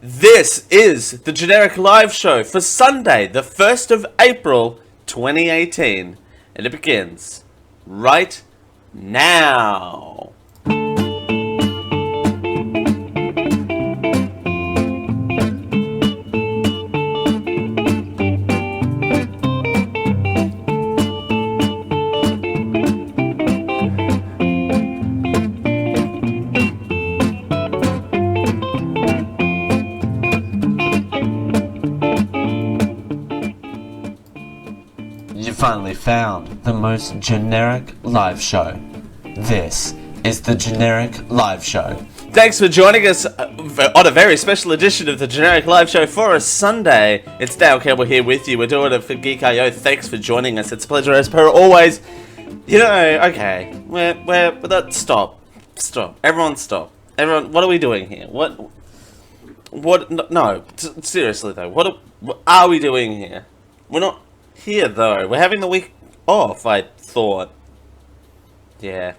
This is the Generic Live Show for Sunday, the 1st of April, 2018. And it begins right now. You finally found the most generic live show. This is the Generic Live Show. Thanks for joining us on a very special edition of the Generic Live Show for a Sunday. It's Dale Campbell here with you. We're doing it for Geek.io. Thanks for joining us. It's a pleasure as per always. You know, okay, stop. Everyone stop. Everyone, what are we doing here? Seriously though, what are we doing here? We're not here though. We're having the week off, I thought. Yeah.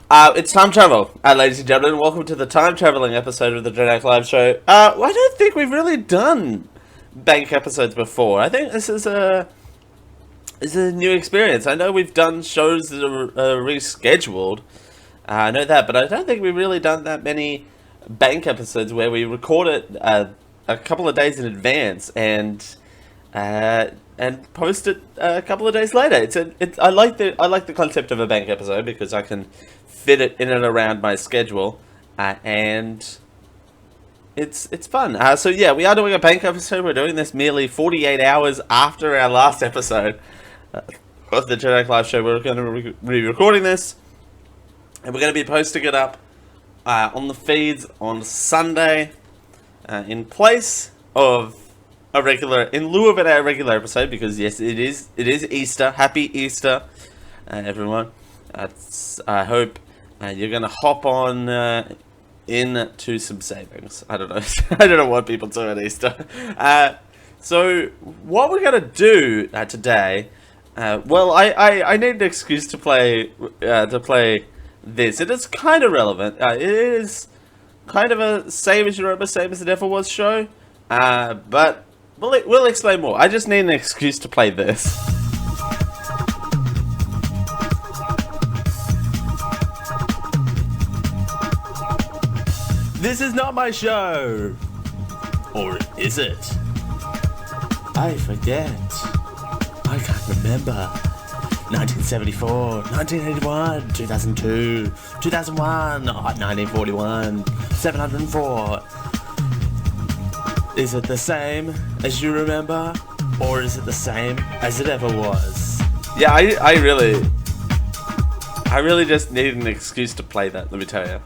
It's time travel, ladies and gentlemen. Welcome to the time traveling episode of the Generic Live Show. I don't think we've really done bank episodes before. I think this is a new experience. I know we've done shows that are rescheduled. I know that, but I don't think we've really done that many bank episodes where we record it a couple of days in advance and post it a couple of days later. I like the concept of a bank episode because I can fit it in and around my schedule, and it's fun. So yeah, we are doing a bank episode. We're doing this merely 48 hours after our last episode of the Generic Live Show. We're going to be recording this, and we're going to be posting it up on the feeds on Sunday, in place of in lieu of a regular episode, because yes, it is Easter. Happy Easter, everyone. I hope you're gonna hop on into some savings. I don't know. I don't know what people do at Easter. So what we're gonna do today? I need an excuse to play this. It is kind of relevant. It is kind of a same as you remember, same as it ever was show. But we'll explain more. I just need an excuse to play this. This is not my show. Or is it? I forget. I can't remember. 1974, 1981, 2002, 2001, 1941, 704. Is it the same as you remember? Or is it the same as it ever was? Yeah, I really just need an excuse to play that, let me tell you.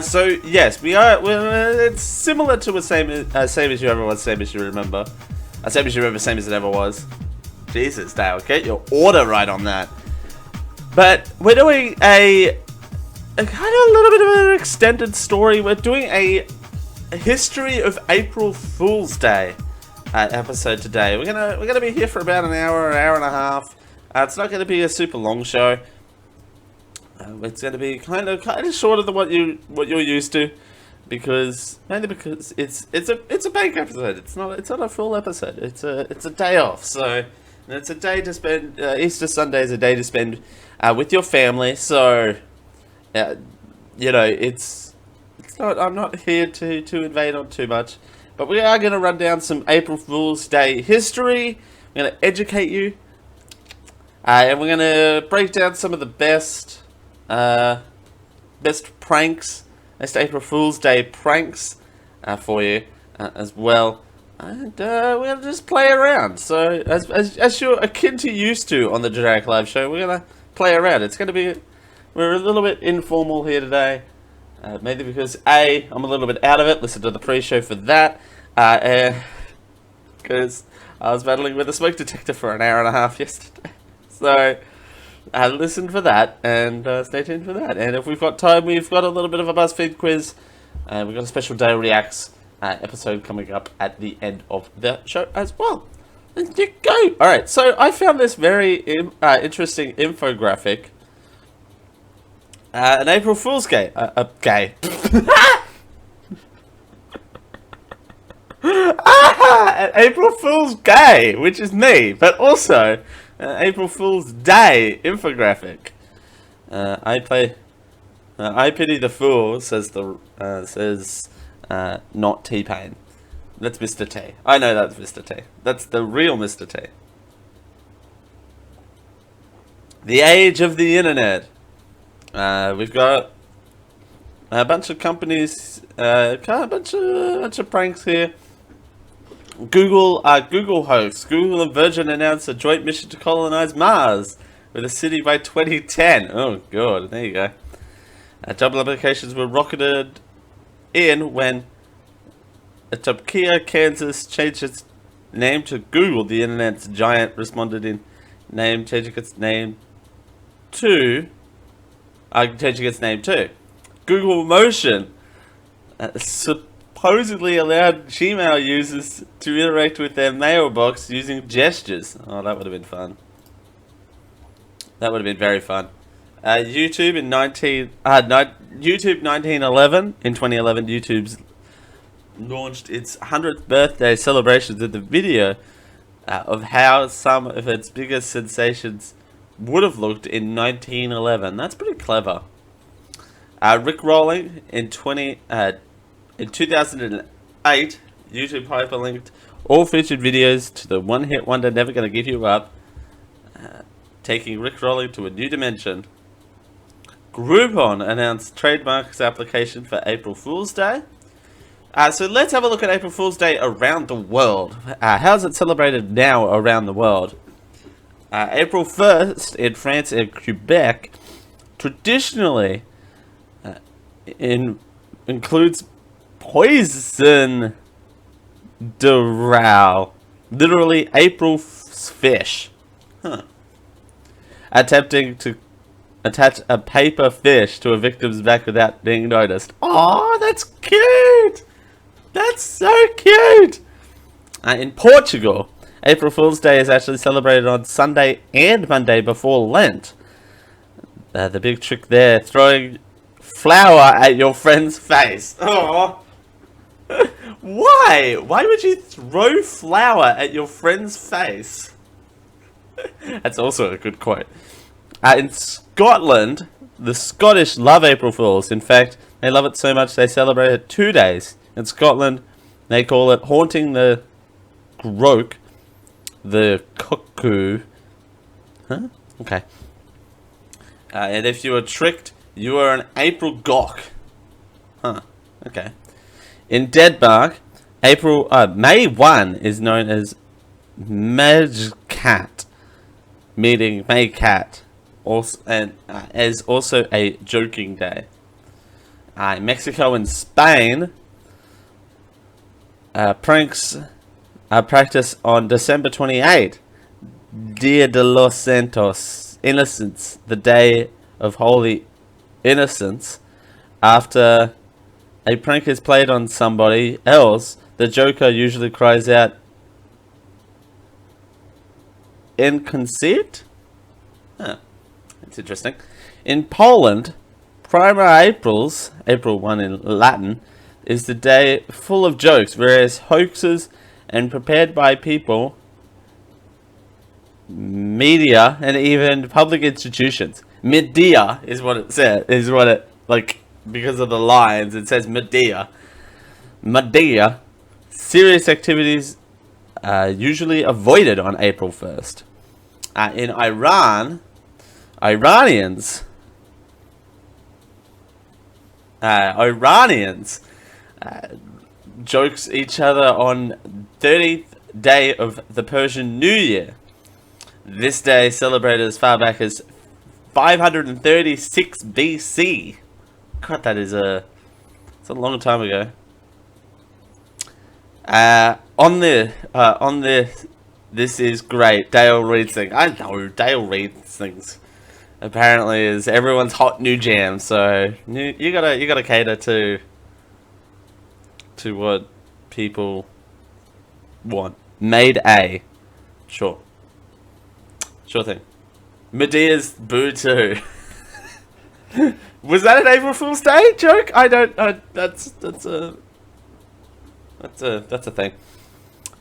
So yes, it's similar to a same as you ever was, same as you remember. Same as you remember, same as it ever was. Jesus, Dale, get your order right on that. But we're doing a kind of a little bit of an extended story. We're doing a history of April Fool's Day episode today. We're gonna be here for about an hour and a half. It's not gonna be a super long show. It's gonna be kind of shorter than what you're used to, mainly because it's a bank episode. It's not a full episode. It's a day off. So it's a day to spend. Easter Sunday is a day to spend with your family. So you know, it's not. I'm not here to invade on too much, but we are going to run down some April Fool's Day history. We're going to educate you, and we're going to break down some of the best pranks, best April Fool's Day pranks for you as well. And we'll just play around. So as you're akin to used to on the Generic Live Show, we're gonna play around. We're a little bit informal here today, mainly because I'm a little bit out of it. Listen to the pre-show for that, because I was battling with a smoke detector for an hour and a half yesterday. So listen for that, and stay tuned for that. And if we've got time, we've got a little bit of a BuzzFeed quiz. We've got a special Day Reacts episode coming up at the end of the show as well. There you go. Alright, so I found this very interesting infographic. An April Fool's Day. Gay. April Fool's Day, which is me, but also April Fool's Day infographic. I pity the fool, says not T-Pain. That's Mr. T. I know that's Mr. T. That's the real Mr. T. The age of the internet. We've got a bunch of companies, a bunch of pranks here. Google hosts. Google and Virgin announced a joint mission to colonize Mars with a city by 2010. Oh god, there you go. Job applications were rocketed in when Topeka, Kansas changed its name to Google. The internet's giant responded in changing its name to Google Motion. Supposedly allowed Gmail users to interact with their mailbox using gestures. Oh, that would have been fun. That would have been very fun. YouTube in 1911. In 2011, YouTube's launched its 100th birthday celebrations with a video of how some of its biggest sensations would have looked in 1911. That's pretty clever. Rick Rolling in 2008, YouTube hyperlinked all featured videos to the one-hit wonder Never Gonna Give You Up, taking Rick Rolling to a new dimension. Groupon announced trademarks application for April Fool's Day. So let's have a look at April Fool's Day around the world. How is it celebrated now around the world? April 1st in France and Quebec traditionally includes Poisson de Rau, literally April's fish. Attempting to attach a paper fish to a victim's back without being noticed. Oh, that's cute! That's so cute! In Portugal, April Fool's Day is actually celebrated on Sunday and Monday before Lent. The big trick there, throwing flour at your friend's face. Oh, why? Why would you throw flour at your friend's face? That's also a good quote. In Scotland, the Scottish love April Fools. In fact, they love it so much they celebrate it 2 days. In Scotland, they call it haunting the groak, the cuckoo. Huh? Okay. And if you were tricked, you were an April gawk. Huh. Okay. In Denmark, May 1 is known as Majkat, meaning May Cat, also, and as also a joking day. In Mexico and Spain, pranks are practiced on December 28, Dia de los Santos, Innocents, the Day of Holy Innocents. After a prank is played on somebody else, the joker usually cries out, "In conceit?" Huh. That's interesting. In Poland, Prima Aprils, April 1 in Latin, is the day full of jokes, various hoaxes, and prepared by people, media, and even public institutions. Media is what it says, because of the lines, it says Medea. Medea. Serious activities usually avoided on April 1st. In Iran, Iranians jokes each other on 30th day of the Persian New Year. This day celebrated as far back as 536 BC. God, it's a long time ago. This is great. Dale reads things. I know Dale reads things. Apparently, is everyone's hot new jam. So you gotta cater to what people want. Made A, sure thing. Medea's Boo too. Was that an April Fool's Day joke? That's a thing.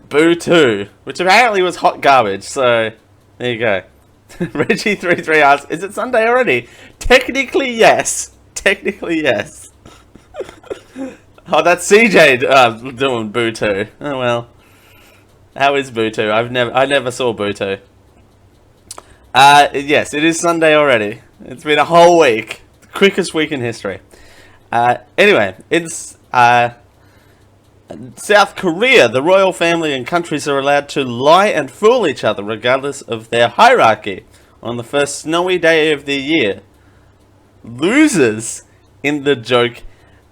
Boo 2, which apparently was hot garbage, so there you go. Reggie33 asks, is it Sunday already? Technically, yes. Technically, yes. Oh, that's CJ doing Boo 2. Oh, well. How is Boo 2? I never saw Boo 2. Yes, it is Sunday already. It's been a whole week. The quickest week in history. Anyway, it's South Korea. The royal family and countries are allowed to lie and fool each other regardless of their hierarchy on the first snowy day of the year. Losers in the joke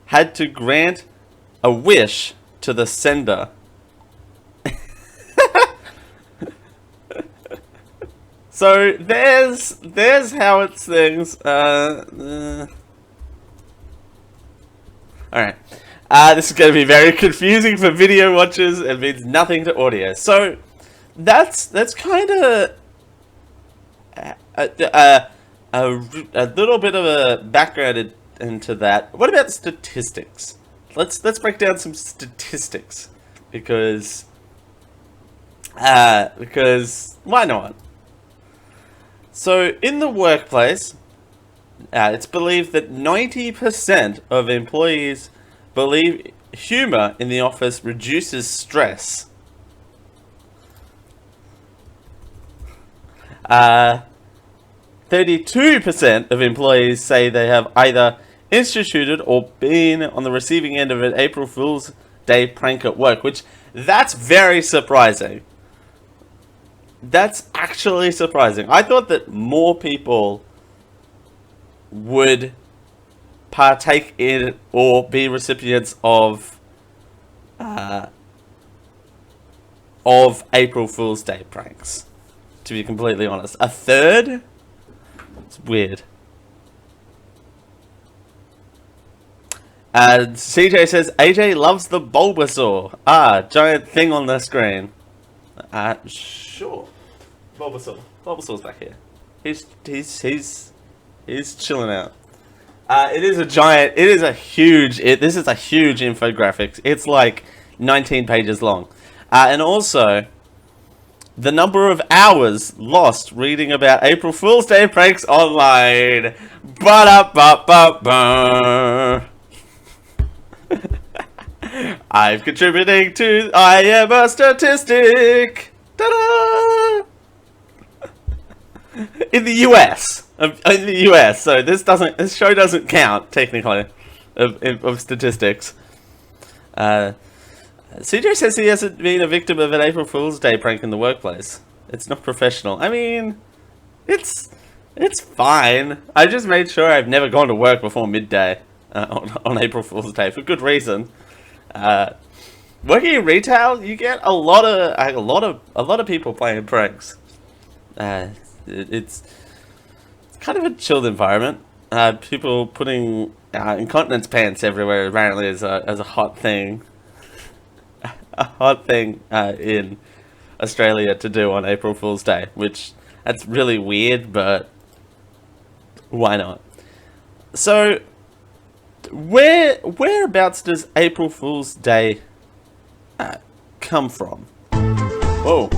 had to grant a wish to the sender. So there's how it things. Alright. This is going to be very confusing for video watchers and means nothing to audio. So that's kind of a little bit of a background into that. What about statistics? Let's break down some statistics because why not? So in the workplace, it's believed that 90% of employees believe humor in the office reduces stress. 32% of employees say they have either instituted or been on the receiving end of an April Fool's Day prank at work, which that's very surprising. That's actually surprising. I thought that more people would partake in or be recipients of April Fool's Day pranks. To be completely honest, a third? It's weird. CJ says AJ loves the Bulbasaur. Giant thing on the screen. Sure. Bulbasaur. Bulbasaur's back here. He's chilling out. It is a giant. It is a huge. This is a huge infographic. It's like 19 pages long, and also the number of hours lost reading about April Fool's Day pranks online. Ba-da-ba-ba-ba. I'm contributing to. I am a statistic. Ta-da! In the US, so this show doesn't count technically of statistics. CJ says he hasn't been a victim of an April Fool's Day prank in the workplace. It's not professional. I mean, it's fine. I just made sure I've never gone to work before midday on April Fool's Day for good reason. Working in retail, you get a lot of people playing pranks. It's kind of a chilled environment. People putting incontinence pants everywhere apparently is a hot thing. A hot thing in Australia to do on April Fool's Day, which that's really weird, but why not? So, whereabouts does April Fool's Day come from? Whoa!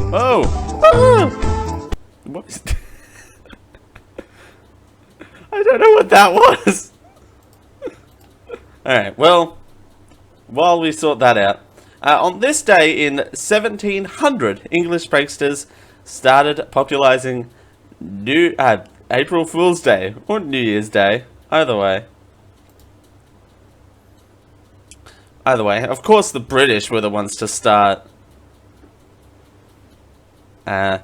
What is? I don't know what that was. All right. Well, while we sort that out. On this day in 1700, English pranksters started popularizing April Fool's Day or New Year's Day, either way. Of course, the British were the ones to start. Of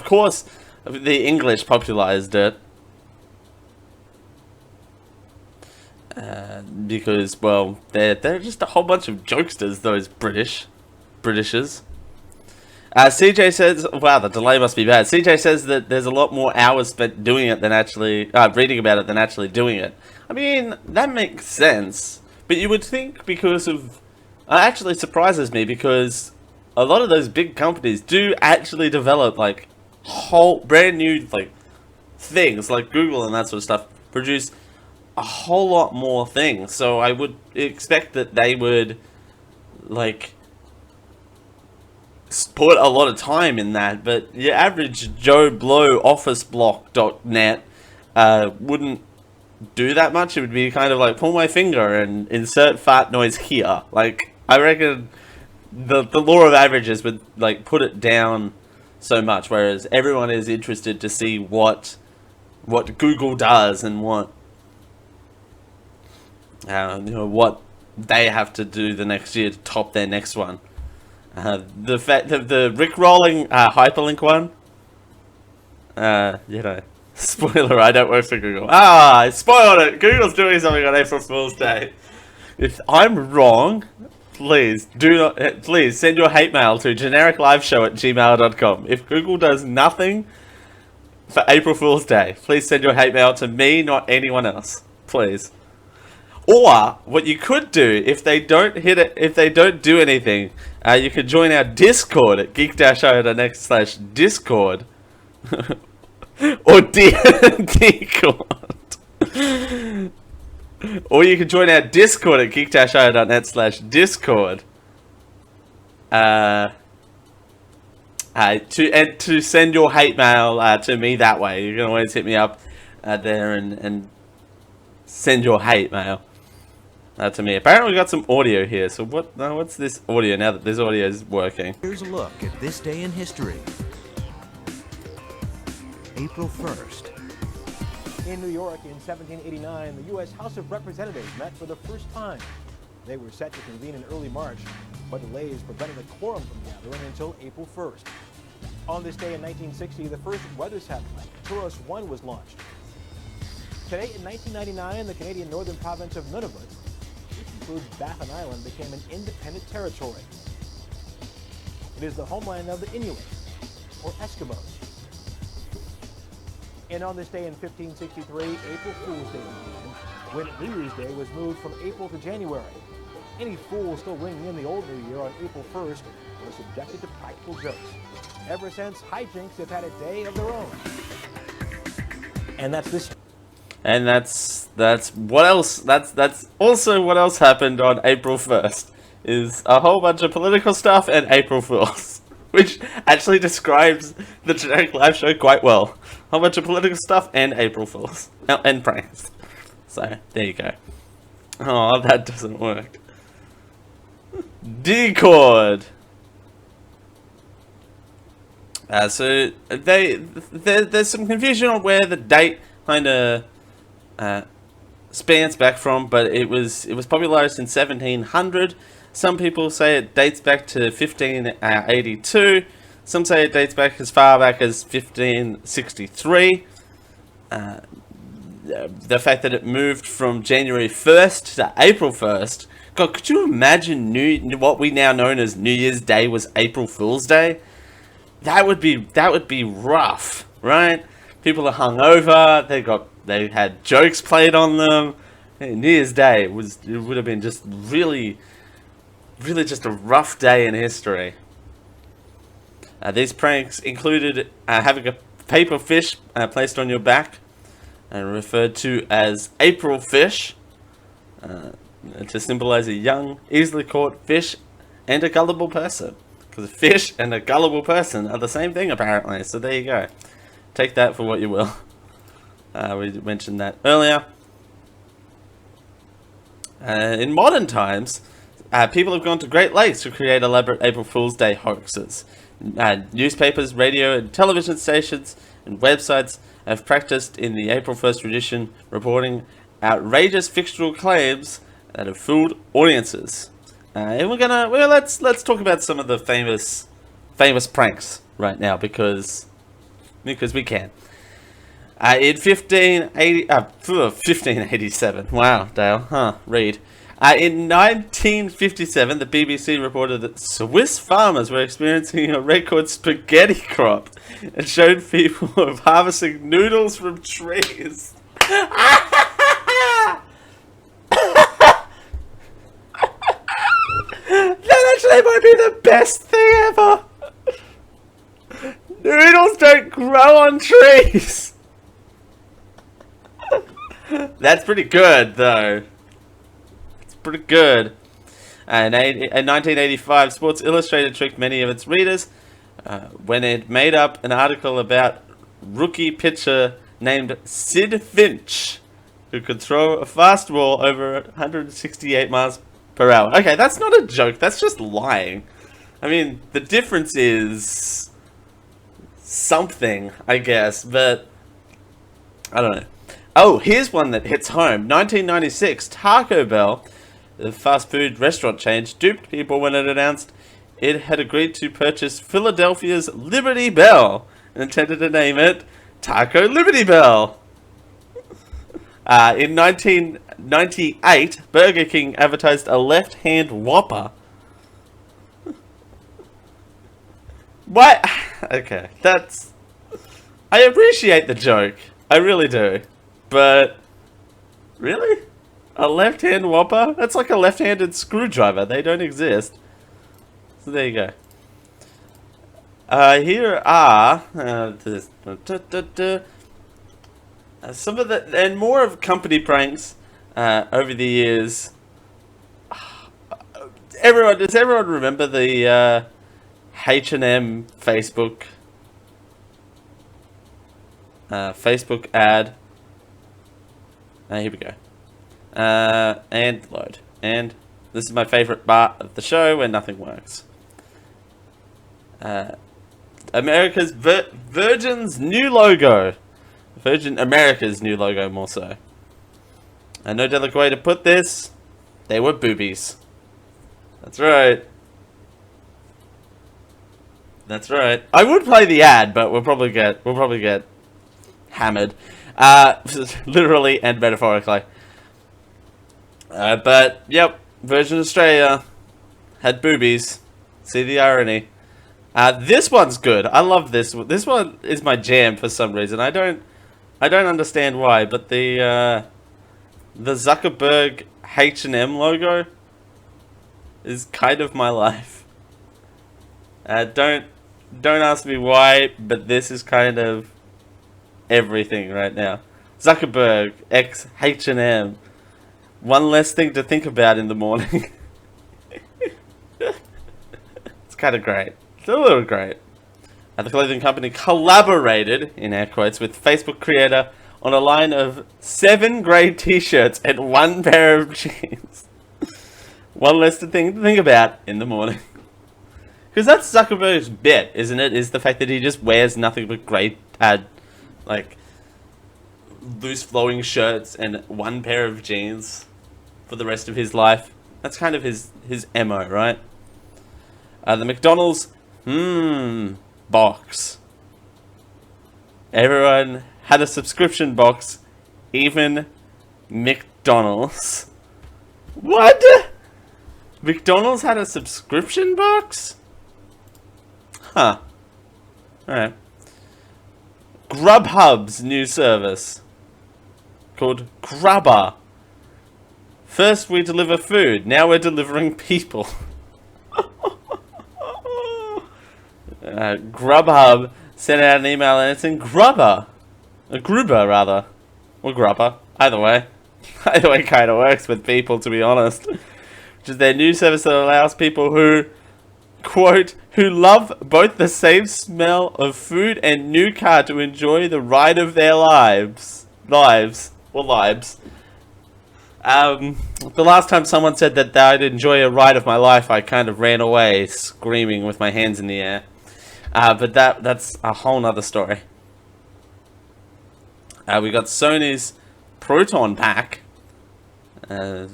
course, the English popularized it. Because, well, they're just a whole bunch of jokesters, those Britishers. CJ says, wow, the delay must be bad. CJ says that there's a lot more hours spent doing it than actually, reading about it than actually doing it. I mean, that makes sense. But you would think because of, it actually surprises me because a lot of those big companies do actually develop, like, whole brand new, like, things, like Google and that sort of stuff, produce a whole lot more things. So I would expect that they would like put a lot of time in that, but your average Joe Blow officeblock.net wouldn't do that much. It would be kind of like pull my finger and insert fart noise here. Like, I reckon the law of averages would like put it down so much, whereas everyone is interested to see what Google does and what what they have to do the next year to top their next one. The fact that the Rickrolling hyperlink one, spoiler, I don't work for Google. I spoiled it! Google's doing something on April Fool's Day. If I'm wrong, please send your hate mail to genericliveshow@gmail.com. If Google does nothing for April Fool's Day, please send your hate mail to me, not anyone else. Please. Or, what you could do, if they don't do anything, you could join our Discord at geek-io.net/discord. Or Discord. Or you can join our Discord at geek-io.net/discord. To send your hate mail to me that way. You can always hit me up there and send your hate mail to me. Apparently we got some audio here, so what's this audio now that this audio is working? Here's a look at this day in history. April 1st. In New York in 1789, the U.S. House of Representatives met for the first time. They were set to convene in early March, but delays prevented a quorum from gathering until April 1st. On this day in 1960, the first weather satellite, Turos 1, was launched. Today in 1999, the Canadian northern province of Nunavut, which includes Baffin Island, became an independent territory. It is the homeland of the Inuit, or Eskimos. And on this day in 1563, April Fool's Day began, when New Year's Day was moved from April to January. Any fool still ringing in the old New Year on April 1st was subjected to practical jokes. Ever since, hijinks have had a day of their own. And that's this. And that's what else. That's also what else happened on April 1st. Is a whole bunch of political stuff and April Fools, which actually describes the Generic Live Show quite well. A whole bunch of political stuff and April Fools and pranks. So there you go. Oh, that doesn't work. Discord. So there's some confusion on where the date kind of spans back from, but it was popularized in 1700. Some people say it dates back to 1582. Some say it dates back as far back as 1563. The fact that it moved from January 1st to April 1st. God, could you imagine what we now know as New Year's Day was April Fool's Day? That would be rough, right? People are hungover. They had jokes played on them. New Year's Day would have been just really just a rough day in history. These pranks included having a paper fish placed on your back and referred to as April fish to symbolize a young, easily caught fish and a gullible person. Because a fish and a gullible person are the same thing, apparently. So there you go. Take that for what you will. We mentioned that earlier. In modern times, people have gone to great lengths to create elaborate April Fool's Day hoaxes. Newspapers, radio and television stations and websites have practiced in the April 1st tradition, reporting outrageous fictional claims that have fooled audiences. And let's talk about some of the famous pranks right now because we can. In 1587, wow, Dale, read. In 1957, the BBC reported that Swiss farmers were experiencing a record spaghetti crop and showed people of harvesting noodles from trees. That actually might be the best thing ever. Noodles don't grow on trees. That's pretty good, though. It's pretty good. In 1985, Sports Illustrated tricked many of its readers when it made up an article about rookie pitcher named Sid Finch, who could throw a fastball over 168 miles per hour. Okay, that's not a joke. That's just lying. I mean, the difference is something, I guess, but I don't know. Oh, here's one that hits home. 1996, Taco Bell, the fast food restaurant chain, duped people when it announced it had agreed to purchase Philadelphia's Liberty Bell and intended to name it Taco Liberty Bell. In 1998, Burger King advertised a left-hand Whopper. What? Okay, that's... I appreciate the joke. I really do. But... really? A left-hand Whopper? That's like a left-handed screwdriver. They don't exist. So there you go. Here are... some of the... and more of company pranks over the years. Does everyone remember the... H&M Facebook ad. Here we go. And load. And this is my favorite part of the show where nothing works. America's Virgin's new logo. Virgin America's new logo, more so. And no delicate way to put this, they were boobies. That's right. That's right. I would play the ad, but we'll probably get hammered, literally and metaphorically. But yep, Virgin Australia had boobies. See the irony. This one's good. I love this. This one is my jam for some reason. I don't understand why, but the Zuckerberg H&M logo is kind of my life. Don't ask me why, but this is kind of everything right now. Zuckerberg, X, H&M. One less thing to think about in the morning. It's kind of great. It's a little great. The clothing company collaborated, in air quotes, with Facebook creator on a line of 7 grey t-shirts and 1 pair of jeans. One less thing to think about in the morning. Because that's Zuckerberg's bit, isn't it? Is the fact that he just wears nothing but grey, like, loose flowing shirts and 1 pair of jeans for the rest of his life. That's kind of his MO, right? The McDonald's, box. Everyone had a subscription box, even McDonald's. What? McDonald's had a subscription box? Huh. Alright. Grubhub's new service called Grubber. First we deliver food, now we're delivering people. Grubhub sent out an email and it's in Grubber. Gruber, rather. Or Grubber. Either way. Either way kind of works with people, to be honest. Which is their new service that allows people who, quote, who love both the same smell of food and new car to enjoy the ride of their lives. The last time someone said that I'd enjoy a ride of my life, I kind of ran away, screaming with my hands in the air. But that's a whole nother story. We got Sony's Proton Pack. It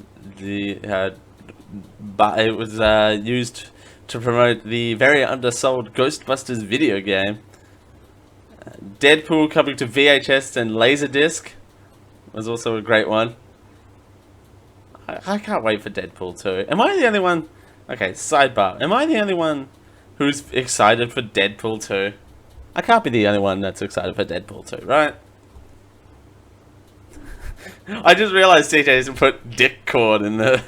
was used to promote the very undersold Ghostbusters video game. Deadpool coming to VHS and Laserdisc was also a great one. I can't wait for Deadpool 2. Am I the only one? Okay, sidebar. Am I the only one who's excited for Deadpool 2? I can't be the only one that's excited for Deadpool 2, right? I just realized CJ's put dick cord in the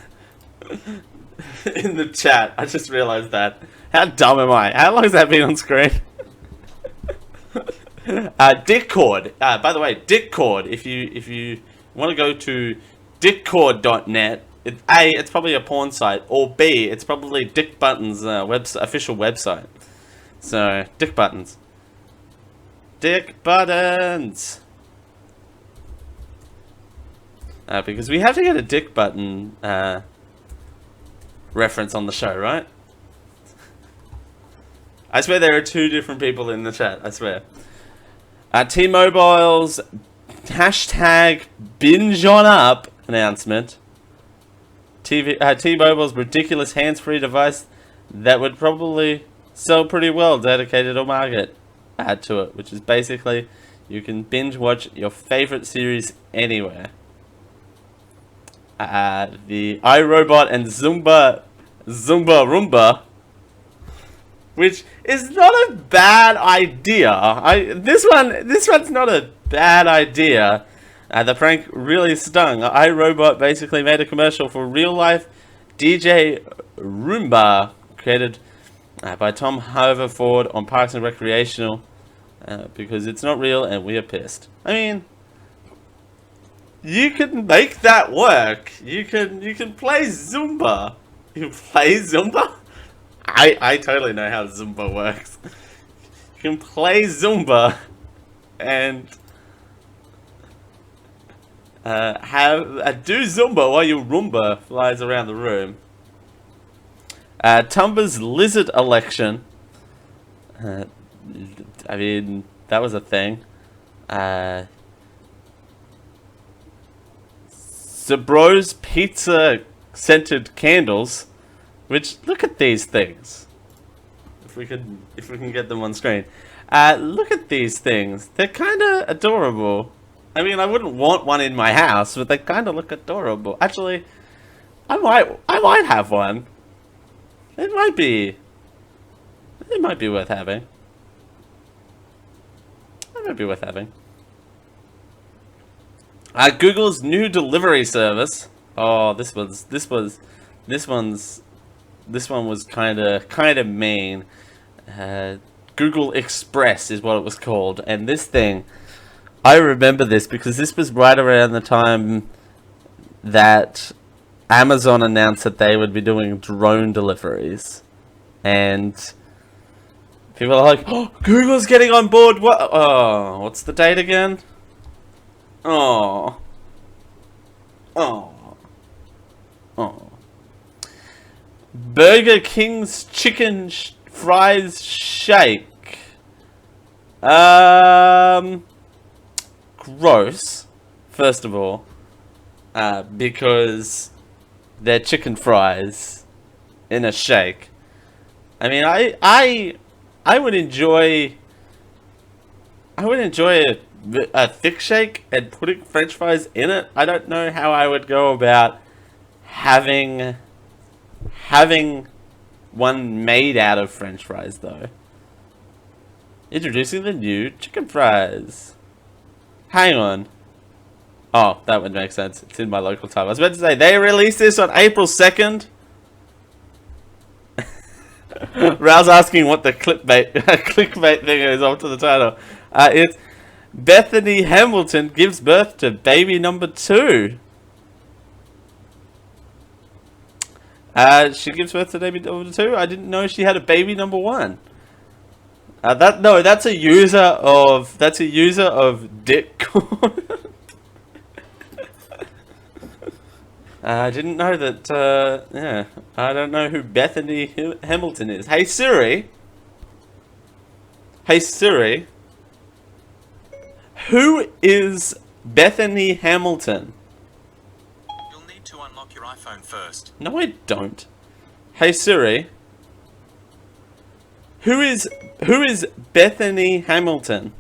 in the chat. I just realized that. How dumb am I? How long has that been on screen? Dickcord. By the way, Dickcord. If you want to go to dickcord.net, A, it's probably a porn site, or B, it's probably Dick Button's official website. So, Dick Buttons. Dick Buttons! Because we have to get a Dick Button reference on the show, right? I swear there are 2 different people in the chat, I swear. T-Mobile's hashtag binge on up announcement. T-Mobile's ridiculous hands-free device that would probably sell pretty well dedicated to market add to it, which is basically you can binge watch your favorite series anywhere. The iRobot and Zumba Roomba, which is not a bad idea. This one's not a bad idea. The prank really stung. iRobot basically made a commercial for real-life DJ Roomba, created by Tom Haverford on Parks and Recreational, because it's not real and we are pissed. I mean, you can make that work. You can play Zumba. You can play Zumba? I totally know how Zumba works. You can play Zumba and do Zumba while your Roomba flies around the room. Tumba's lizard election. I mean, that was a thing. Zabro's pizza scented candles. Which, look at these things. If we can get them on screen. Look at these things. They're kind of adorable. I mean, I wouldn't want one in my house, but they kind of look adorable. Actually, I might have one. It might be worth having. It might be worth having. Google's new delivery service. Oh, this one was kind of mean. Google Express is what it was called, and this thing, I remember this because this was right around the time that Amazon announced that they would be doing drone deliveries, and people are like, "Oh, Google's getting on board." What? Oh, what's the date again? Oh. Burger King's chicken fries shake. Gross. First of all, because they're chicken fries in a shake. I mean, I would enjoy a thick shake and putting French fries in it. I don't know how I would go about having one made out of French fries, though. Introducing the new chicken fries. Hang on. Oh, that would make sense. It's in my local time. I was about to say, they released this on April 2nd. Raoul's asking what the clickbait thing is onto the title. It's Bethany Hamilton gives birth to baby number 2. She gives birth to baby number 2. I didn't know she had a baby number 1. That's a user of Ditcorn. I didn't know that. Yeah, I don't know who Bethany Hamilton is. Hey Siri. Hey Siri. Who is Bethany Hamilton? You'll need to unlock your iPhone first. No, I don't. Hey Siri. Who is Bethany Hamilton?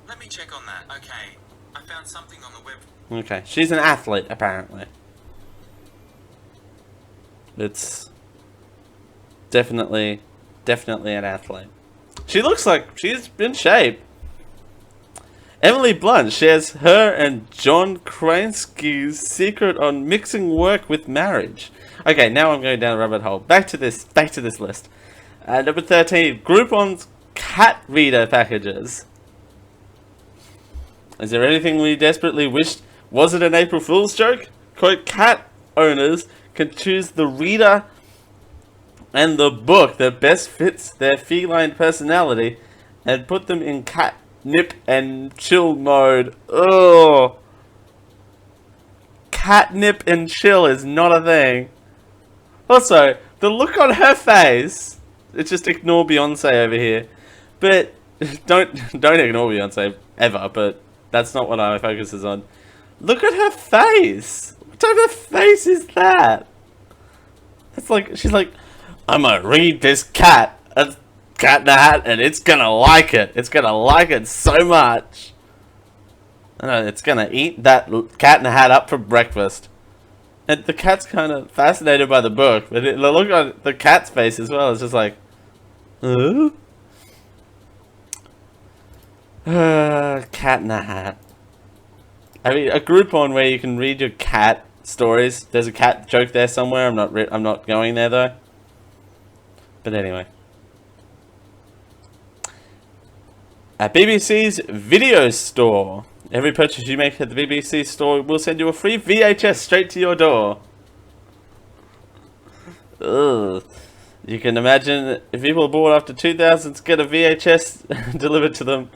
Let me check on that. Okay, I found something on the web. Okay, she's an athlete apparently. It's definitely an athlete. She looks like she's in shape. Emily Blunt shares her and John Krasinski's secret on mixing work with marriage. Okay, now I'm going down a rabbit hole. Back to this list. Number 13, Groupon's cat reader packages. Is there anything we desperately wished Was it an April Fool's joke? Quote, cat owners can choose the reader and the book that best fits their feline personality and put them in catnip and chill mode. Ugh. Catnip and chill is not a thing. Also, the look on her face. It's just ignore Beyonce over here. But don't ignore Beyonce ever, but that's not what our focus is on. Look at her face. What type of face is that? It's like she's like, I'm gonna read this cat a cat in a hat and it's gonna like it. It's gonna like it so much. And it's gonna eat that cat in a hat up for breakfast. And the cat's kind of fascinated by the book, but the look on the cat's face as well is just like, cat in a hat. I mean, a Groupon where you can read your cat stories. There's a cat joke there somewhere. I'm not going there though. But anyway, at BBC's video store, every purchase you make at the BBC store will send you a free VHS straight to your door. Ugh. You can imagine if people bought after 2000s get a VHS delivered to them,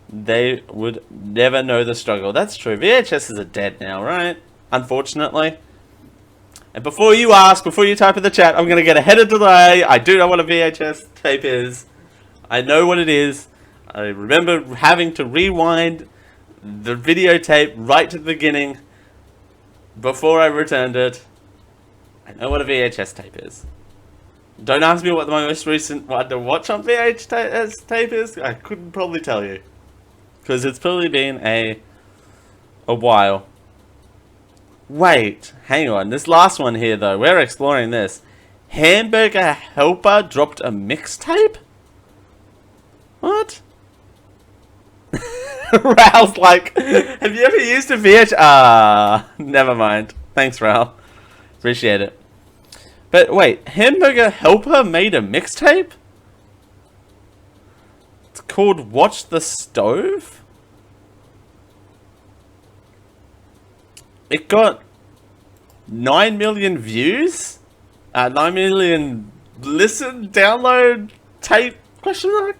they would never know the struggle. That's true. VHSs are dead now, right? Unfortunately. And before you ask, before you type in the chat, I'm going to get ahead of the delay. I do know what a VHS tape is. I know what it is. I remember having to rewind the videotape right to the beginning before I returned it. I know what a VHS tape is. Don't ask me what my most recent one to watch on VHS tape is. I couldn't probably tell you. Because it's probably been a while. Wait, hang on. This last one here though, we're exploring this. Hamburger Helper dropped a mixtape? What? Ralph's like, have you ever used a VHS? Never mind. Thanks, Ralph. Appreciate it. But wait, Hamburger Helper made a mixtape? It's called Watch the Stove? It got 9 million views? 9 million listen, download, tape, question mark?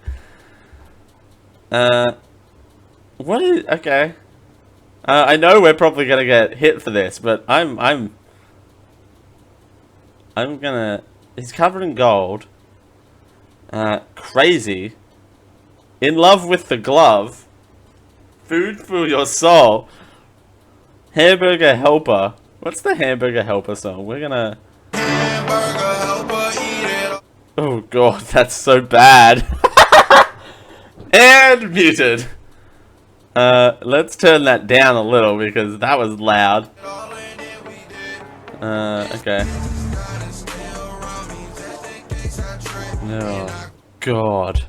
What is, okay. I know we're probably gonna get hit for this, but I'm gonna, he's covered in gold. Crazy. In love with the glove. Food for your soul. Hamburger Helper. What's the Hamburger Helper song? We're gonna... Hamburger Helper, eat it. Oh god, that's so bad. And muted. Let's turn that down a little because that was loud. Okay. Oh, God.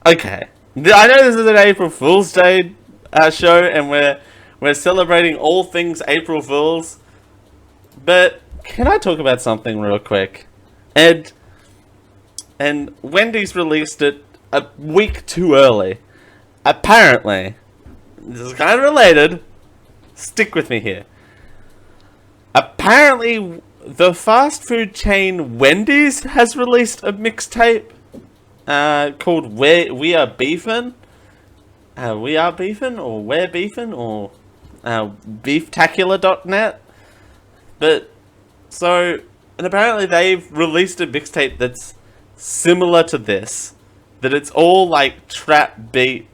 Okay. I know this is an April Fool's Day show, and we're celebrating all things April Fools. But can I talk about something real quick? And Wendy's released it a week too early. Apparently, this is kind of related. Stick with me here. Apparently, the fast food chain Wendy's has released a mixtape called We Are Beefin'. We Are Beefin', or We're Beefin', or beeftacular.net. But, so, and apparently they've released a mixtape that's similar to this. That it's all like trap beat.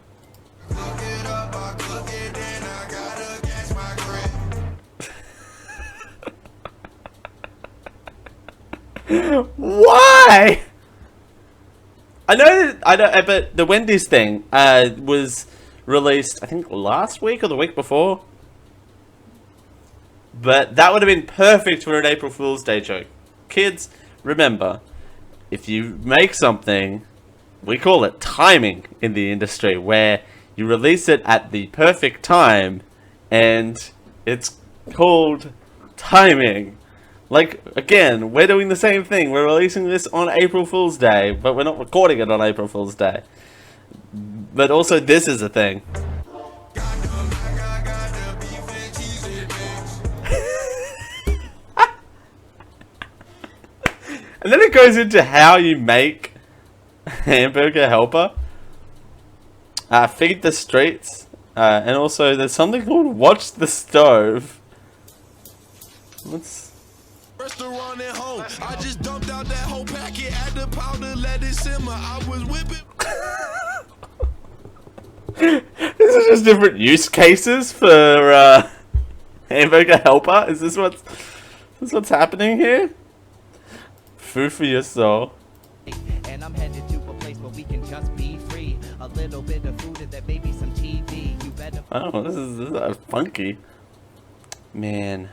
Why? I know, but the Wendy's thing was released, I think, last week or the week before. But that would have been perfect for an April Fool's Day joke. Kids, remember, if you make something, we call it timing in the industry, where you release it at the perfect time, and it's called timing. Like, again, we're doing the same thing. We're releasing this on April Fool's Day, but we're not recording it on April Fool's Day. But also, this is a thing. And then it goes into how you make Hamburger Helper. Feed the streets. And also there's something called Watch the Stove. Let's... Restaurant at home. I just dumped out that whole packet, add the powder, let it simmer. I was whipping. This is just different use cases for Hamburger Helper. Is this what's happening here? Food for your soul. And I'm headed to a place where we can just be free. A little bit of food and then maybe some TV. You better. Oh, this is funky, man.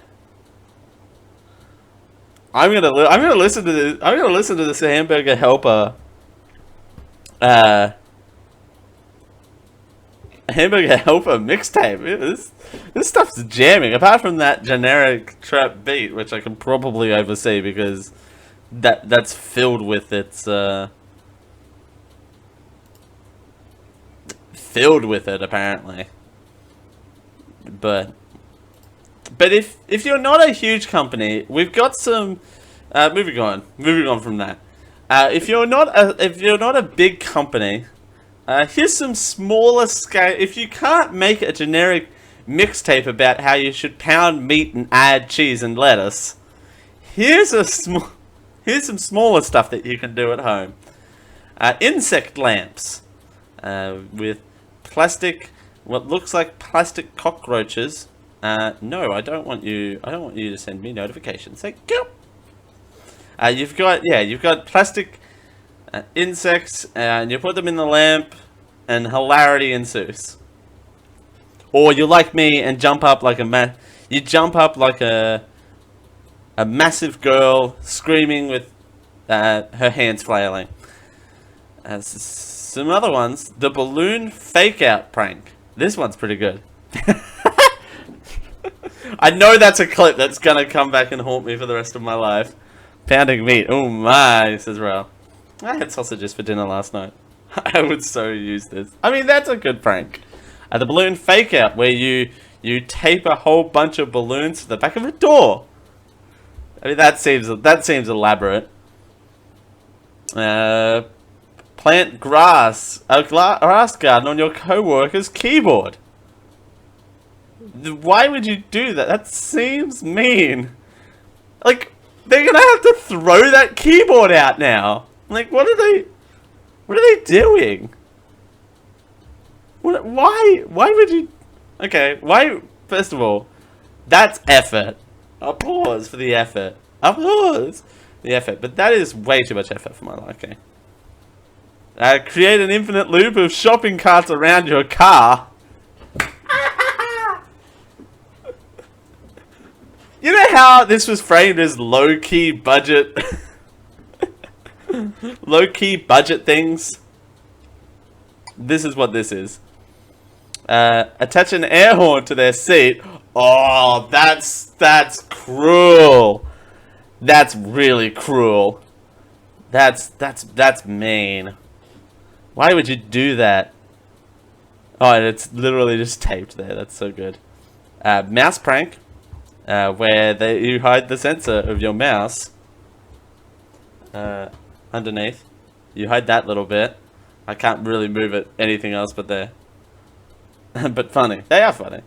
I'm gonna listen to this. I'm gonna listen to this Hamburger Helper. Hamburger Helper mixtape. This stuff's jamming. Apart from that generic trap beat, which I can probably oversee because that's filled with filled with it apparently. But if you're not a huge company, we've got some. Moving on from that. If you're not a big company. Here's some smaller scale. If you can't make a generic mixtape about how you should pound meat and add cheese and lettuce, here's some smaller stuff that you can do at home. Insect lamps with plastic, what looks like plastic cockroaches. No, I don't want you. I don't want you to send me notifications. Thank you. You've got plastic. Insects, and you put them in the lamp, and hilarity ensues. Or you're like me and jump up like a massive girl screaming with her hands flailing. Some other ones, the balloon fake out prank. This one's pretty good. I know that's a clip that's gonna come back and haunt me for the rest of my life. Pounding meat. Oh my, says Ralph. I had sausages for dinner last night. I would so use this. I mean, that's a good prank. The balloon fake out, where you tape a whole bunch of balloons to the back of a door. I mean, that seems elaborate. Plant a grass garden on your coworker's keyboard. Why would you do that? That seems mean. Like, they're gonna have to throw that keyboard out now. Like, what are they doing? Why would you... Okay, why... First of all, that's effort. Applause for the effort. Applause! The effort. But that is way too much effort for my liking. Create an infinite loop of shopping carts around your car. You know how this was framed as low-key budget... low-key budget things? This is what this is. Attach an air horn to their seat. Oh, that's cruel. That's really cruel. That's mean. Why would you do that? Oh, and it's literally just taped there. That's so good. Mouse prank, where you hide the sensor of your mouse underneath. You hide that little bit. I can't really move it anything else but there. But funny. They are funny.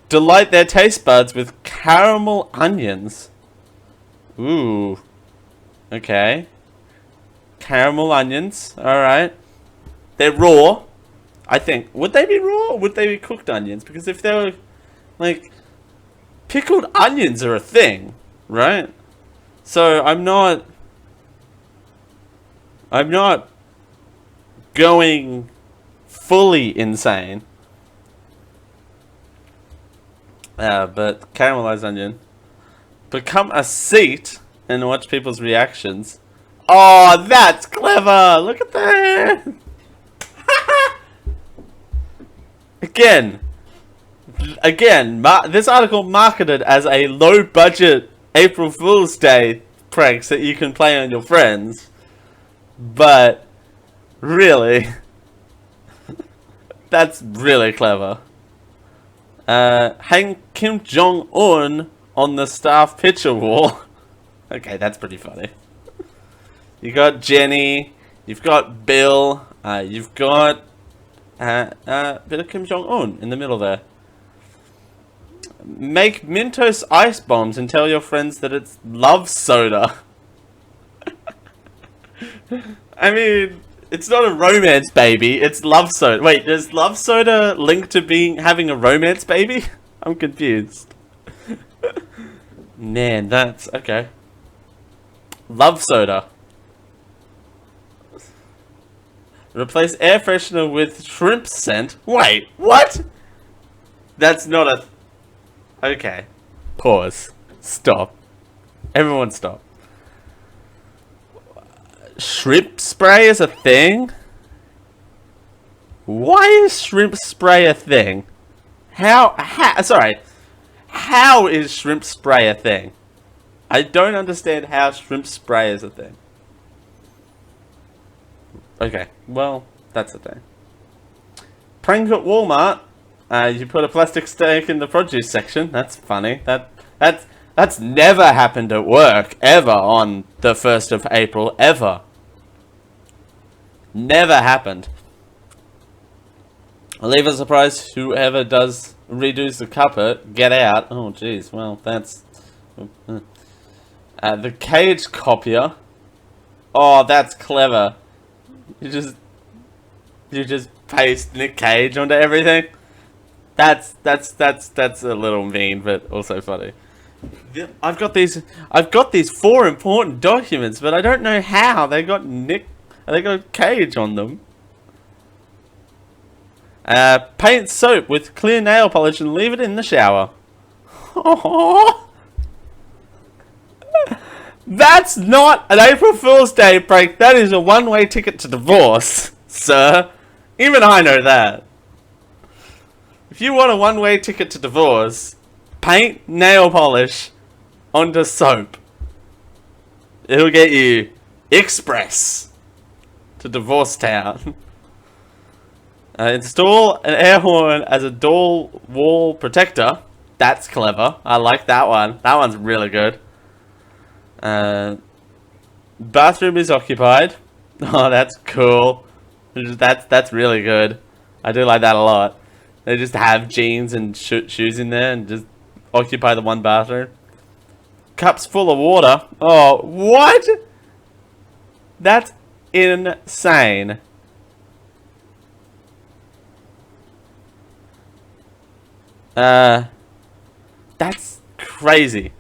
Delight their taste buds with caramel onions. Ooh. Okay. Caramel onions. Alright. They're raw. I think. Would they be raw or would they be cooked onions? Because if they were, like, pickled onions are a thing, right? So I'm not going fully insane. But caramelized onion. Become a seat and watch people's reactions. Oh, that's clever! Look at that! Again, this article marketed as a low-budget April Fool's Day pranks that you can play on your friends. But, really, that's really clever. Hang Kim Jong-un on the staff picture wall. Okay, that's pretty funny. You got Jenny, you've got Bill, you've got a bit of Kim Jong-un in the middle there. Make Mentos ice bombs and tell your friends that it's love soda. I mean, it's not a romance baby, it's love soda. Wait, does love soda link to having a romance baby? I'm confused. Man, that's okay. Love soda. Replace air freshener with shrimp scent. Wait, what? That's not a... Okay. Pause. Stop. Everyone stop. Shrimp spray is a thing? Why is shrimp spray a thing? Sorry. How is shrimp spray a thing? I don't understand how shrimp spray is a thing. Okay, well, that's the thing. Prank at Walmart. You put a plastic steak in the produce section. That's funny. That's never happened at work, ever, on the 1st of April, ever. Never happened. Leave a surprise, whoever redoes the carpet, get out. Oh, jeez, well, that's... the cage copier. Oh, that's clever. You just paste Nick Cage onto everything. That's a little mean, but also funny. I've got these 4 important documents, but I don't know how they got Cage on them. Paint soap with clear nail polish and leave it in the shower. Aww. That's not an April Fool's Day prank. That is a one-way ticket to divorce, sir. Even I know that. If you want a one-way ticket to divorce, paint nail polish onto soap. It'll get you express to divorce town. Install an air horn as a door wall protector. That's clever. I like that one. That one's really good. Bathroom is occupied. Oh, that's cool. That's really good. I do like that a lot. They just have jeans and shoes in there and just occupy the one bathroom. Cups full of water. Oh, what? That's insane. That's crazy.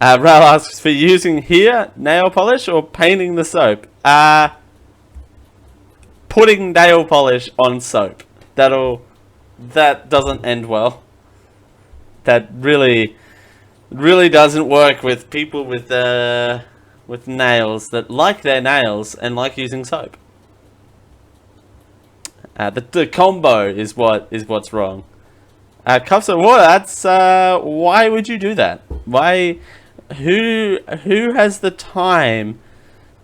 Ral asks for using here nail polish or painting the soap. Putting nail polish on soap. That doesn't end well. That really doesn't work with people with nails that like their nails and like using soap. The combo is what's wrong. Cups of water. That's why would you do that? Why? Who has the time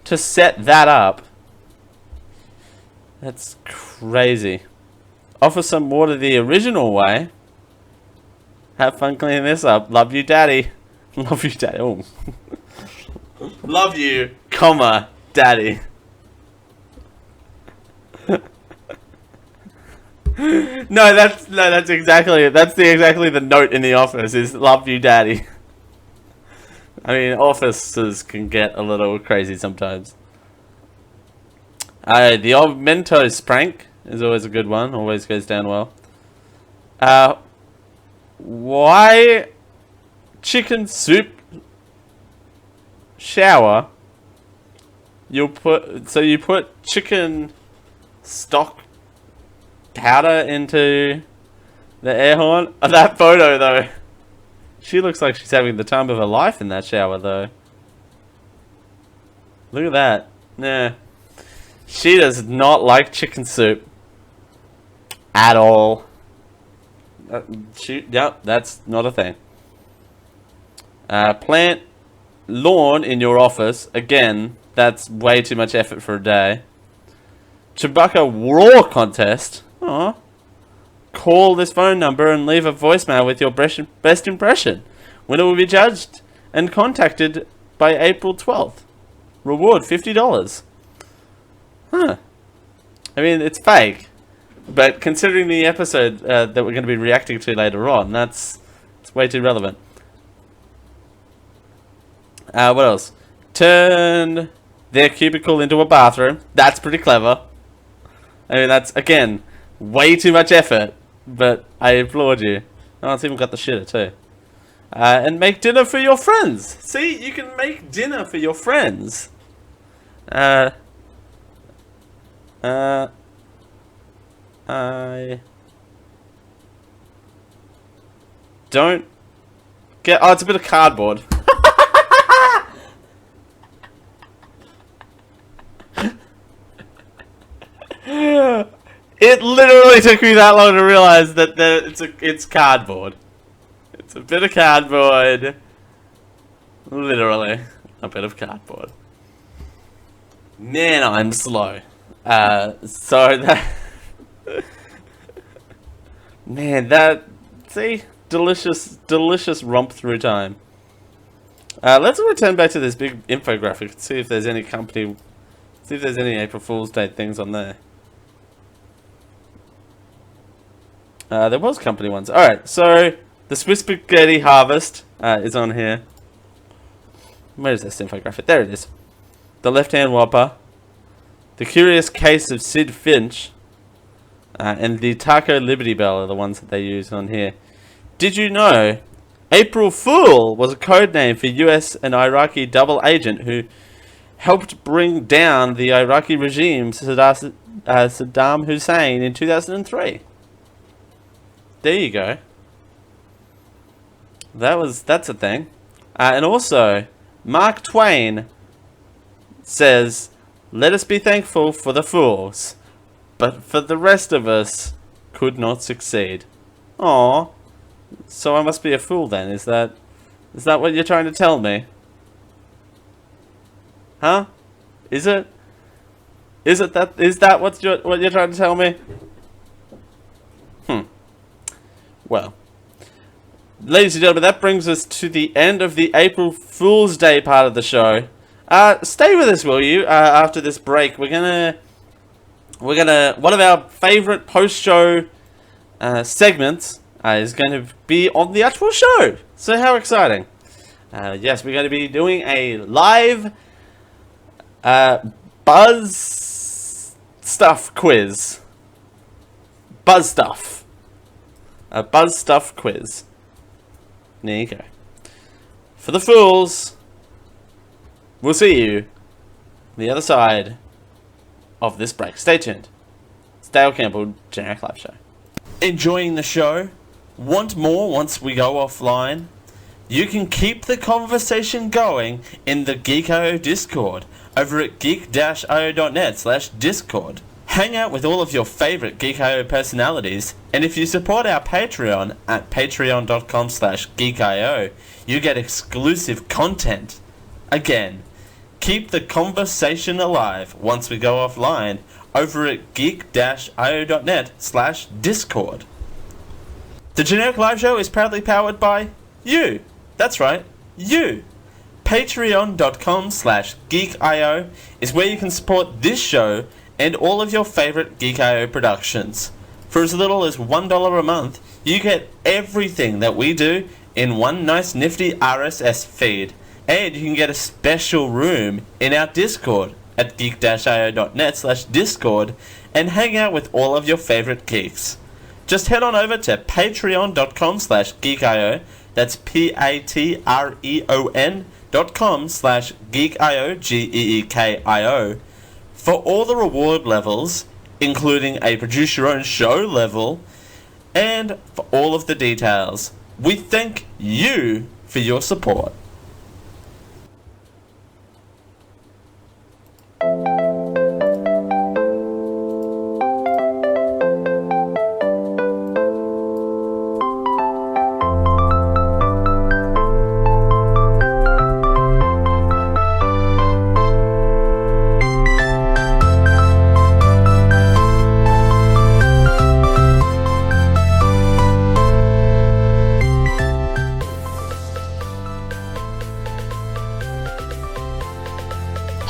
to set that up? That's crazy. Offer some water the original way. Have fun cleaning this up. Love you, Daddy. Love you, Daddy. Oh. Love you, comma, Daddy. No, that's exactly the note in the office is love you, Daddy. I mean, offices can get a little crazy sometimes. The old Mentos prank is always a good one. Always goes down well. Why chicken soup shower? You put chicken stock powder into the air horn. Oh, that photo though. She looks like she's having the time of her life in that shower though. Look at that. Nah. She does not like chicken soup. At all. Yep, that's not a thing. Plant lawn in your office. Again, that's way too much effort for a day. Chewbacca Raw contest. Aw. Call this phone number and leave a voicemail with your best impression. Winner will be judged and contacted by April 12th. Reward $50. Huh. I mean, it's fake. But considering the episode that we're going to be reacting to later on, it's way too relevant. What else? Turn their cubicle into a bathroom. That's pretty clever. I mean, that's, again, way too much effort. But I applaud you. Oh, it's even got the shitter too. And make dinner for your friends. See, you can make dinner for your friends. I don't get. Oh, it's a bit of cardboard. It literally took me that long to realize that it's cardboard. It's a bit of cardboard. Literally, a bit of cardboard. Man, I'm slow. So that... Man, that... See? Delicious romp through time. Let's return back to this big infographic and see if there's any company... See if there's any April Fool's Day things on there. There was company ones. Alright, so... The Swiss Spaghetti Harvest is on here. Where is this infographic? There it is. The Left-Hand Whopper. The Curious Case of Sid Finch. And the Taco Liberty Bell are the ones that they use on here. Did you know April Fool was a code name for US and Iraqi double agent who helped bring down the Iraqi regime Saddam Hussein in 2003? There you go. That's a thing. And also, Mark Twain says, "Let us be thankful for the fools, but for the rest of us could not succeed." Aww. So I must be a fool then, is that what you're trying to tell me? Huh? Is that what you're trying to tell me? Well, ladies and gentlemen, that brings us to the end of the April Fool's Day part of the show. Stay with us, will you? After this break, we're gonna one of our favorite post-show segments is going to be on the actual show. So how exciting! Yes, we're going to be doing a live Buzz Stuff quiz. Buzz Stuff. A Buzz Stuff quiz. There you go. For the fools, we'll see you on the other side of this break. Stay tuned. It's Dale Campbell, Generic Live Show. Enjoying the show? Want more once we go offline? You can keep the conversation going in the Geek.io Discord over at geek-io.net/discord. Hang out with all of your favorite Geek.io personalities, and if you support our Patreon at patreon.com/geekio, you get exclusive content. Again, keep the conversation alive once we go offline over at geek-io.net/discord. The Generic Live Show is proudly powered by you. That's right, you. Patreon.com/geekio is where you can support this show and all of your favorite Geek.io productions. For as little as $1 a month, you get everything that we do in one nice nifty RSS feed. And you can get a special room in our Discord at geek-io.net/discord and hang out with all of your favorite geeks. Just head on over to patreon.com/geekio. That's patreon.com/geekio, GEEKIO. For all the reward levels, including a produce your own show level, and for all of the details. We thank you for your support.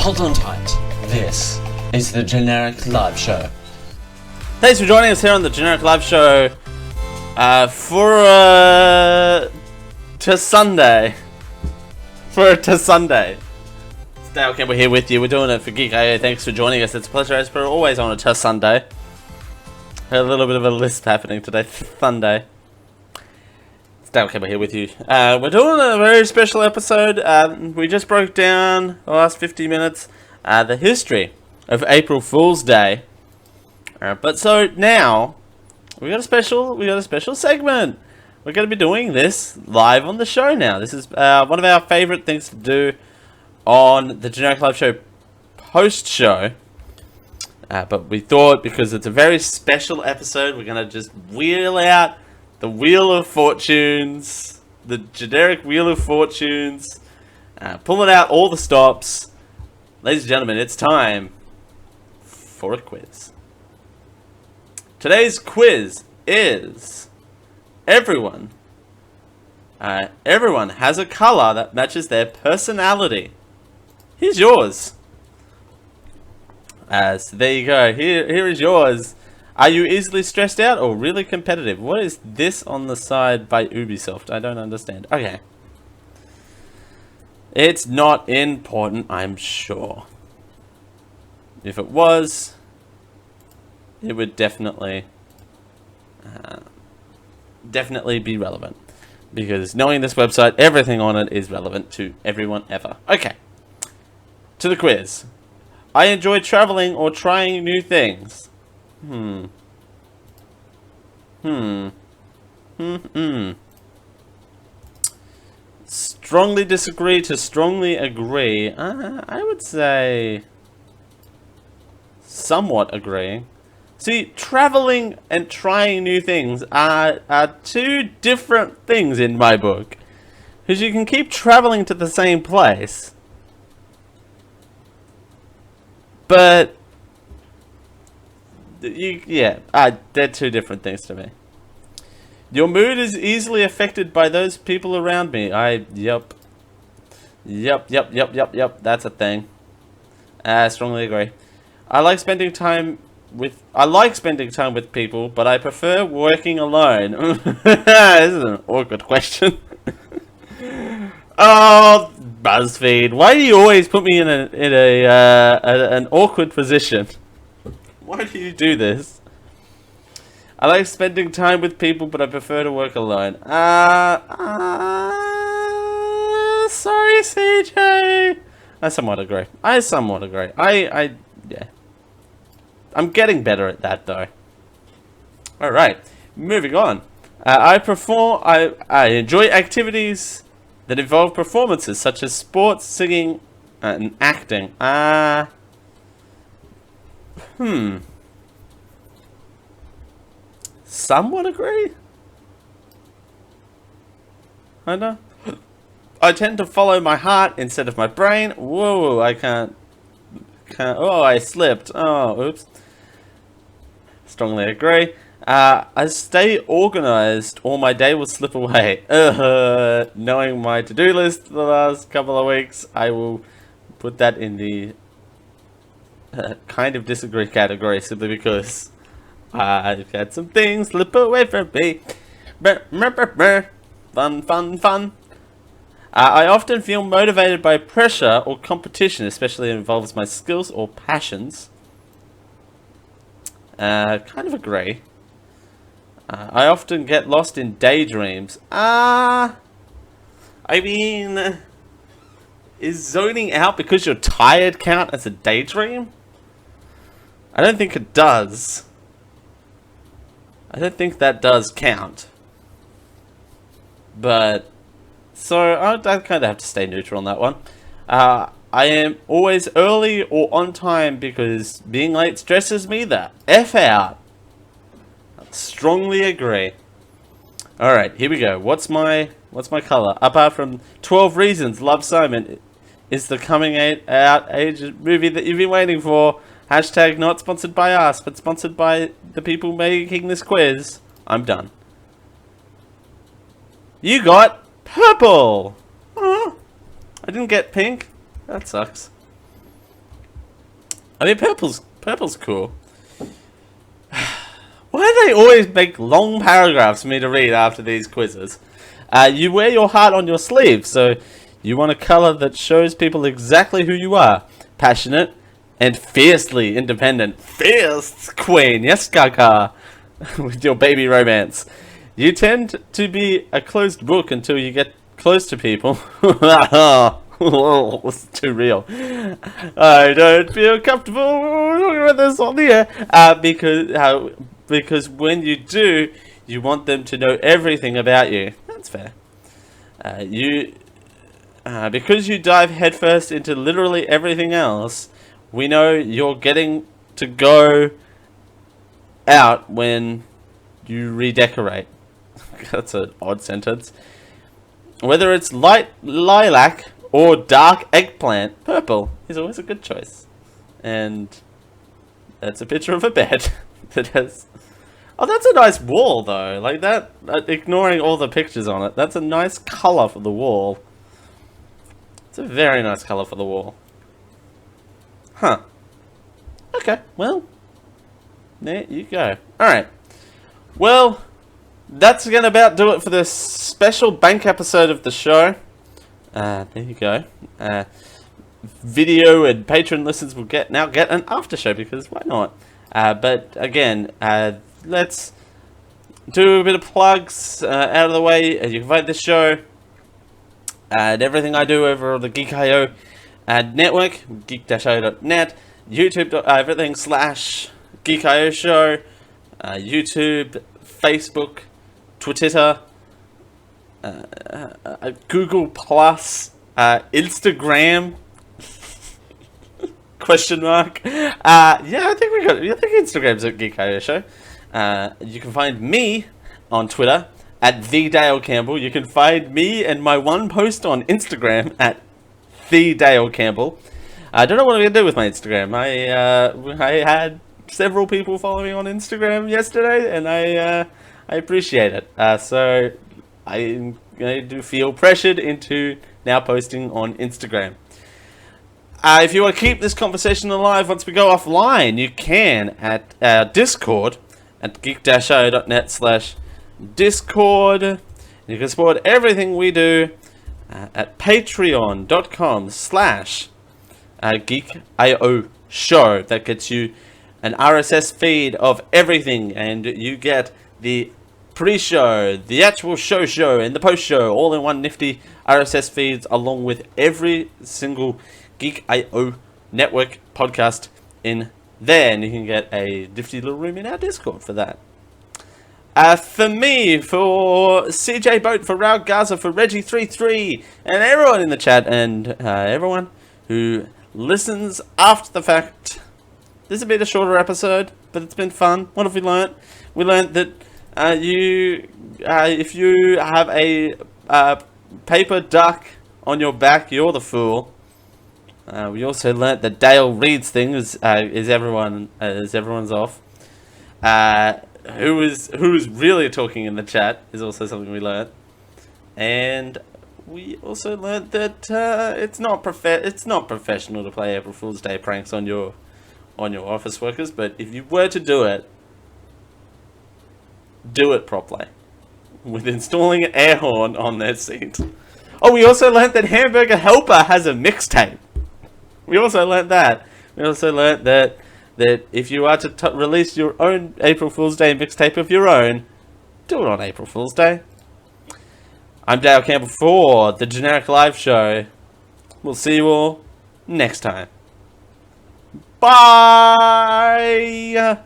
Hold on tight. This is the Generic Live Show. Thanks for joining us here on the Generic Live Show to Sunday. It's Dale Campbell here with you. We're doing it for Geek IO. Thanks for joining us. It's a pleasure as per always on a Sunday. A little bit of a lisp happening today. Sunday. It's Dale Campbell here with you. We're doing a very special episode. We just broke down the last 50 minutes the history of April Fool's Day. But so now we got a special segment. We're going to be doing this live on the show now. This is one of our favorite things to do on the Generic Live Show post-show. But we thought, because it's a very special episode, we're going to just wheel out the Wheel of Fortunes, the generic Wheel of Fortunes, pulling out all the stops. Ladies and gentlemen, it's time for a quiz. Today's quiz is everyone has a color that matches their personality. Here's yours. So there you go. Here is yours. Are you easily stressed out or really competitive? What is this on the side by Ubisoft? I don't understand. Okay. It's not important, I'm sure. If it was, it would definitely be relevant. Because knowing this website, everything on it is relevant to everyone ever. Okay. To the quiz. I enjoy traveling or trying new things. Strongly disagree to strongly agree. I would say somewhat agree. See, traveling and trying new things are two different things in my book. Because you can keep traveling to the same place, but they're two different things to me. Your mood is easily affected by those people around me. Yep. That's a thing. Strongly agree. I like spending time with people, but I prefer working alone. This is an awkward question. Oh, BuzzFeed, why do you always put me in an awkward position? Why do you do this? I like spending time with people, but I prefer to work alone. Sorry, CJ. I somewhat agree. Yeah. I'm getting better at that, though. Alright, moving on. I enjoy activities that involve performances, such as sports, singing, and acting. Somewhat agree? I know. I tend to follow my heart instead of my brain. Whoa, I can't. Oh, I slipped. Oh, oops. Strongly agree. I stay organized or my day will slip away. Knowing my to-do list the last couple of weeks, I will put that in the kind of disagree category, simply because I've had some things slip away from me. Fun. I often feel motivated by pressure or competition, especially if it involves my skills or passions. Kind of agree. I often get lost in daydreams. I mean, is zoning out because you're tired count as a daydream? I don't think it does. I don't think that does count. But, so I kind of have to stay neutral on that one. I am always early or on time because being late stresses me the F out. Strongly agree. Alright, here we go. What's my color? Apart from 12 Reasons, Love Simon is the coming out age movie that you've been waiting for. Hashtag not sponsored by us, but sponsored by the people making this quiz. I'm done. You got purple! Oh, I didn't get pink. That sucks. I mean, purple's cool. Why do they always make long paragraphs for me to read after these quizzes? You wear your heart on your sleeve, so you want a color that shows people exactly who you are. Passionate and fiercely independent. Fierce queen, yes, Kaka. With your baby romance. You tend to be a closed book until you get close to people. It's too real. I don't feel comfortable talking about this on the air. Because when you do, you want them to know everything about you. That's fair. Because you dive headfirst into literally everything else, we know you're getting to go out when you redecorate. That's an odd sentence. Whether it's light lilac or dark eggplant, purple is always a good choice. And that's a picture of a bed that has... Oh, that's a nice wall, though. Like that, ignoring all the pictures on it, that's a nice colour for the wall. It's a very nice colour for the wall. Huh. Okay, well, there you go. Alright. Well, that's going to about do it for this special bank episode of the show. There you go. Video and patron listens will now get an after show, because why not? But again, let's do a bit of plugs out of the way. You can find this show and everything I do over on the Geek.io network, geek-io.net, YouTube, everything / Geek.io show, YouTube, Facebook, Twitter, Google Plus, Instagram, question mark. Yeah, I think Instagram's a Geek.io show. You can find me on Twitter at @TheDaleCampbell. You can find me and my one post on Instagram at @TheDaleCampbell. I don't know what I'm going to do with my Instagram. I had several people follow me on Instagram yesterday, and I appreciate it. So I do feel pressured into now posting on Instagram. If you want to keep this conversation alive once we go offline, you can at our Discord at geek-io.net/Discord. You can support everything we do at patreon.com/Geek.io show. That gets you an RSS feed of everything, and you get the pre-show, the actual show, and the post-show all in one nifty RSS feeds, along with every single Geek.io network podcast in there, and you can get a nifty little room in our Discord for that. For me, for CJ Boat, for Raul Gaza, for Reggie33, and everyone in the chat, and everyone who listens after the fact. This has been a shorter episode, but it's been fun. What have we learnt? We learnt that if you have a paper duck on your back, you're the fool. We also learnt that Dale reads things is everyone's off. Who is really talking in the chat is also something we learnt, and we also learnt that it's not professional to play April Fool's Day pranks on your office workers, but if you were to do it properly, with installing an air horn on their seat. Oh, we also learnt that Hamburger Helper has a mixtape. We also learnt that. We also learnt that if you are to release your own April Fool's Day mixtape of your own, do it on April Fool's Day. I'm Dale Campbell for the Generic Live Show. We'll see you all next time. Bye!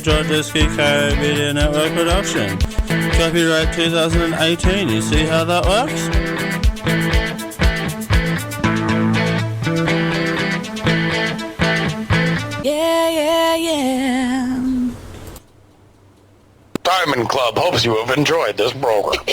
George's Kiko Media Network production. Copyright 2018. You see how that works? Diamond Club hopes you have enjoyed this program.